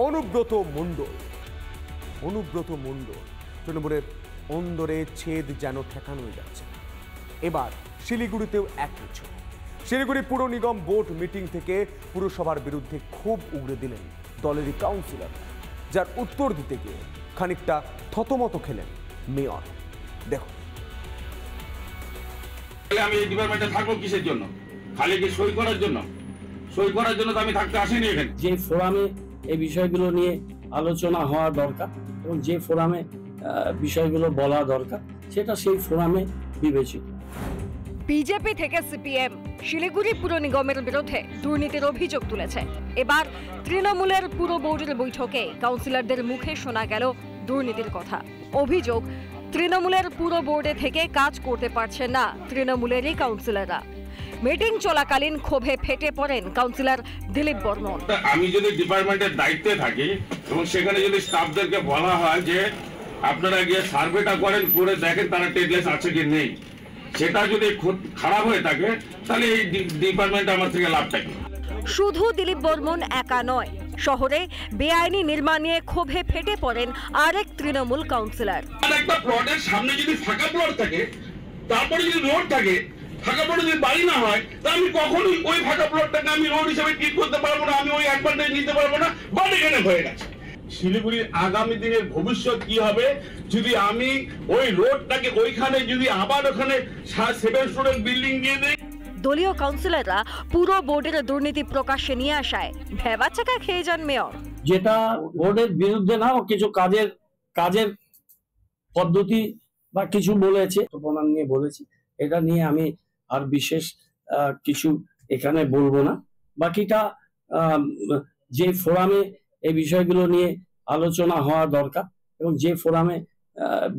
অনুব্রত মণ্ডল তৃণমূলের অন্দরে ছেদ যেন ঠেকানোই যাচ্ছে। এবার শিলিগুড়িতেও এক কিছু। শিলিগুড়ি পুর নিগম বোর্ড মিটিং থেকে পুরসভার বিরুদ্ধে ক্ষোভ উগড়ে দিলেন দলেরই কাউন্সিলর, যার উত্তর দিতে গিয়ে খানিকটা থতমত খেলেন মেয়র। দেখো, আমি এই ডিপার্টমেন্টে থাকবো কিসের জন্য? খালি কি সই করার জন্য? সই করার জন্য তো আমি থাকতে আসিনি এখানে। যে ফোরামে এই বিষয়গুলো নিয়ে আলোচনা হওয়া দরকার এবং যে ফোরামে বিষয়গুলো বলা দরকার সেটা সেই ফোরামে বিবেচিত। বিজেপি থেকে সিপিএম শিলিগুড়ি পুর নিগমের বিরুদ্ধে দুর্নীতির অভিযোগ তুলেছে। এবার তৃণমূলের পুর বোর্ডের বৈঠকে কাউন্সিলরদের মুখে শোনা গেল দুর্নীতির কথা। অভিযোগ, তৃণমূলের পুর বোর্ডে থেকে কাজ করতে পারছেন না তৃণমূলেরই কাউন্সিলররা। মিটিং চলাকালীন ক্ষোভে ফেটে পড়েন কাউন্সিলর দিলীপ বর্মন। আমি যদি ডিপার্টমেন্টের দায়িত্বে থাকি এবং সেখানে যদি স্টাফদেরকে বলা হয় যে আপনারা গিয়ে সার্ভেটা করেন, করে দেখেন তারা টেডলেস আছে কি নেই, সেটা যদি খারাপ হয়ে থাকে তাহলে এই ডিপার্টমেন্ট আমার থেকে লাভটা কি? শুধু দিলীপ বর্মন একা নয়, শহরে বেআইনি নির্মাণ নিয়ে ক্ষোভে ফেটে পড়েন আরেক তৃণমূল কাউন্সিলর। একটা প্লটের সামনে যদি ফাঁকা প্লট থাকে, তারপরে যদি রোড থাকে, ফাঁকা প্লটে যদি বাড়ি না হয়, তাহলে আমি কখনোই ওই ফাঁকা প্লটটাকে আমি রোড হিসেবে ট্রিট করতে পারবো না, আমি ওই অ্যাডভান্টেজ নিতে পারবো না। বাট এখানে হয়ে গেছে। শিলিগুড়ির আগামী দিনের ভবিষ্যৎ কি হবে যদি আমি ওই রোডটাকে ওইখানে যদি আবার ওখানে 7 স্টোরের বিল্ডিং দিয়ে দেই? দলীয় কাউন্সিলররা পুরো বোর্ডের দুর্নীতি প্রকাশ্যে নিয়ে আসায় ভেবাচাকা খেয়ে যান মেয়র। যেটা বোর্ডের বিরুদ্ধে না, কিছু কাজের পদ্ধতি বা কিছু বলেছে, প্রমাণ নিয়ে বলেছি, এটা নিয়ে আমি আর বিশেষ কিছু এখানে বলবো না। বাকিটা যে ফোরামে এই বিষয়গুলো নিয়ে আলোচনা হওয়া দরকার এবং যে ফোরামে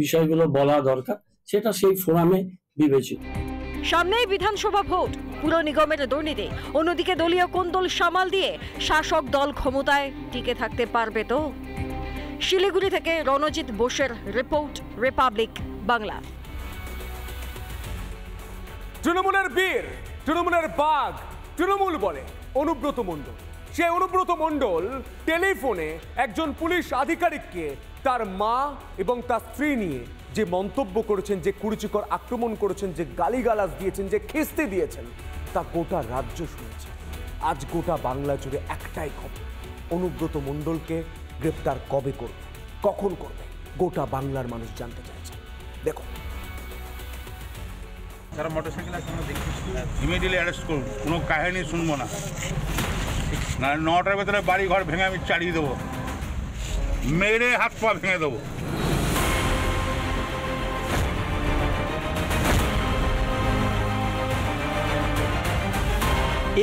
বিষয়গুলো বলা দরকার সেটা সেই ফোরামে বিবেচিত। সামনেই বিধানসভা ভোট, পুর নিগমের দুর্নীতি, অন্যদিকে দলীয় কোন্দল সামাল দিয়ে শাসক দল ক্ষমতায় টিকে থাকতে পারবে তো? শিলিগুড়ি থেকে রণজিৎ বোসের রিপোর্ট, রিপাবলিক বাংলা। তৃণমূলের বীর, তৃণমূলের বাঘ, তৃণমূল বলে অনুব্রত মণ্ডল। সে অনুব্রত মণ্ডল টেলিফোনে একজন পুলিশ আধিকারিককে তার মা এবং তার স্ত্রী নিয়ে যে মন্তব্য করেছেন, যে কুরুচিকর আক্রমণ করেছেন, যে গালিগালাজ দিয়েছেন, যে খিস্তি দিয়েছেন, তা গোটা রাজ্য শুনেছে। আজ গোটা বাংলা জুড়ে একটাই খবর, অনুব্রত মণ্ডলকে গ্রেপ্তার কবে করবে, কখন করবে, গোটা বাংলার মানুষ জানতে চাইছে। দেখো, যারা মোটরসাইকেল ইমিডিয়েটলি অ্যারেস্ট করুন, কোনো কাহিনী শুনবো না। 9টার ভেতরে বাড়ি ঘর ভেঙে আমি চালিয়ে দেবো, মেরে হাত পা ভেঙে দেবো।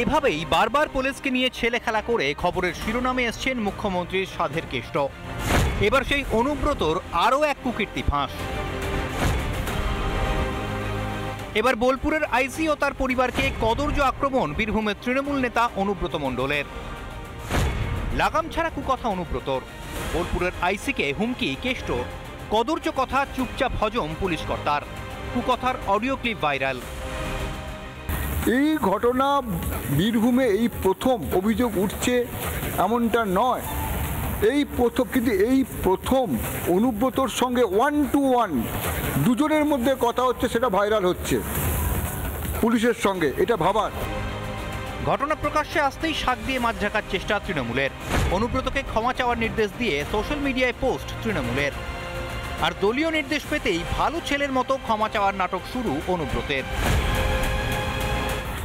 এভাবেই বারবার পুলিশকে নিয়ে ছেলে খেলা করে খবরের শিরোনামে এসছেন মুখ্যমন্ত্রীর সাধের কেষ্ট। এবার সেই অনুব্রতর আরও এক কুকীর্তি ফাঁস। এবার বোলপুরের আইসি ও তার পরিবারকে কদর্য আক্রমণ বীরভূমের তৃণমূল নেতা অনুব্রত মণ্ডলের। লাগাম ছাড়া কুকথা অনুব্রতর। বোলপুরের আইসিকে হুমকি কেষ্ট, কদর্য কথা চুপচাপ হজম পুলিশ কর্তার। কুকথার অডিও ক্লিপ ভাইরাল। এই ঘটনা বীরভূমে এই প্রথম অভিযোগ উঠছে এমনটা নয়, এই প্রথম, কিন্তু এই প্রথম অনুব্রতর সঙ্গে 1-to-1 দুজনের মধ্যে কথা হচ্ছে, সেটা ভাইরাল হচ্ছে পুলিশের সঙ্গে, এটা ভাবার। ঘটনা প্রকাশ্যে আসতেই শাক দিয়ে মাছ ঢাকার চেষ্টা তৃণমূলের। অনুব্রতকে ক্ষমা চাওয়ার নির্দেশ দিয়ে সোশ্যাল মিডিয়ায় পোস্ট তৃণমূলের। আর দলীয় নির্দেশ পেতেই ভালো ছেলের মতো ক্ষমা চাওয়ার নাটক শুরু অনুব্রতের।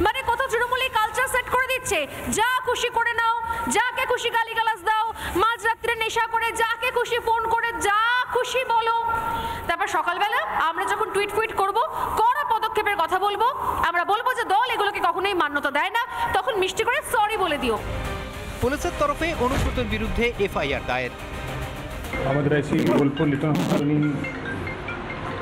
মানে কত তৃণমূল এই কালচার সেট করে দিচ্ছে, যা খুশি করে নাও, যাকে খুশি গালিগালাজ দাও, মাঝরাত্রে নেশা করে যাকে খুশি ফোন করে যা খুশি বলো। তারপর সকালবেলা আমরা যখন টুইট ফুইট করবো, কড়া পদক্ষেপের কথা বলবো, আমরা বলবো যে দল এগুলোকে কখনোই মান্যতা দেয় না, তখন মিষ্টি করে সরি বলে দিও। পুলিশের তরফে অনুব্রতের বিরুদ্ধে এফআইআর দায়ের। আমাদের আইসি বোলপুর লিটন উনি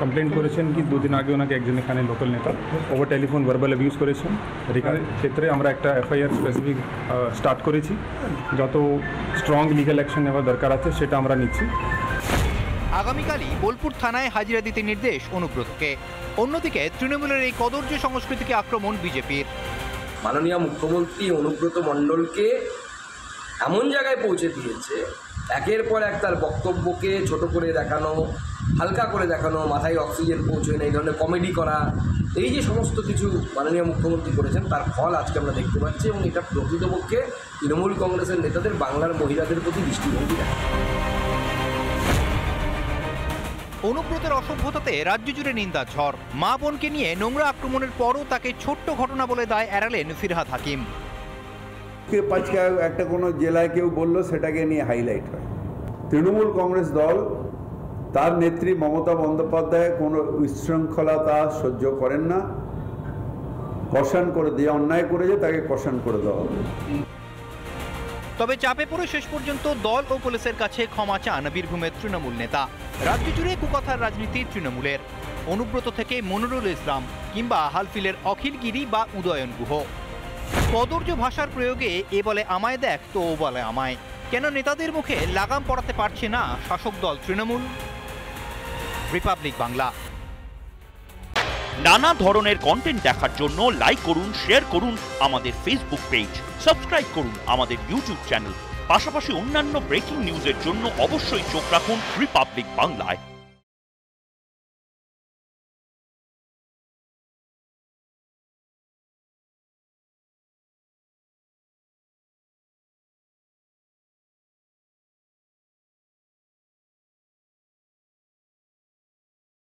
কমপ্লেন করেছেন কি 2 দিন আগে ওনাকে একজন এখানে লোকাল নেতা ওভার টেলিফোন ভার্বাল অ্যাবিউজ করেছেন। এখানে ক্ষেত্রে আমরা একটা এফআইআর স্পেসিফিক স্টার্ট করেছি, যত স্ট্রং লিগ্যাল অ্যাকশন নেওয়া দরকার আছে সেটা আমরা নিচ্ছি। আগামীকালই বোলপুর থানায় হাজিরা দিতে নির্দেশ অনুব্রতকে। অন্যদিকে তৃণমূলের এই কদর্য সংস্কৃতিকে আক্রমণ বিজেপির। মাননীয় মুখ্যমন্ত্রী অনুব্রত মণ্ডলকে এমন জায়গায় পৌঁছে দিয়েছে, একের পর এক তার বক্তব্যকে ছোট করে দেখানো, হালকা করে দেখানো, মাথায় অক্সিজেন পৌঁছয় না, এই ধরনের কমেডি করা, এই যে সমস্ত কিছু মাননীয় মুখ্যমন্ত্রী করেছেন তার ফল আজকে আমরা দেখতে পাচ্ছি। এবং এটা প্রকৃতপক্ষে তৃণমূল কংগ্রেসের নেতাদের বাংলার মহিলাদের প্রতি দৃষ্টিভঙ্গি রাখে। অনুব্রতের অসভ্যতাতে রাজ্য জুড়ে নিন্দার ঝড়। মা বোনকে নিয়ে নোংরা আক্রমণের পরও তাকে ছোট্ট ঘটনা বলে দায় এড়ালেন ফিরহাদ হাকিম। একটা কোনো জেলায় কেউ বললো সেটাকে নিয়ে হাইলাইট হয়। তৃণমূল কংগ্রেস দল, তার নেত্রী মমতা বন্দ্যোপাধ্যায় কোনো উচ্ছৃঙ্খলতা সহ্য করেন না। কষান করে দিয়ে অন্যায় করেছে, তাকে কষান করে দেওয়া হবে। তবে চাপে পড়ে শেষ পর্যন্ত দল ও পুলিশের কাছে ক্ষমা চান বীরভূমের তৃণমূল নেতা। রাজ্য জুড়ে কুকথার রাজনীতি তৃণমূলের, অনুব্রত থেকে মনিরুল ইসলাম কিংবা হালফিলের অখিল গিরি বা উদয়ন গুহ। কদর্য ভাষার প্রয়োগে এ বলে আমায় দেখ তো ও বলে আমায়। কেন নেতাদের মুখে লাগাম পড়াতে পারছে না শাসক দল তৃণমূল? রিপাবলিক বাংলা। নানা ধরনের কন্টেন্ট দেখার জন্য লাইক করুন, শেয়ার করুন আমাদের ফেসবুক পেজ, সাবস্ক্রাইব করুন আমাদের ইউটিউব চ্যানেল। পাশাপাশি অন্যান্য ব্রেকিং নিউজের জন্য অবশ্যই চোখ রাখুন রিপাবলিক বাংলায়।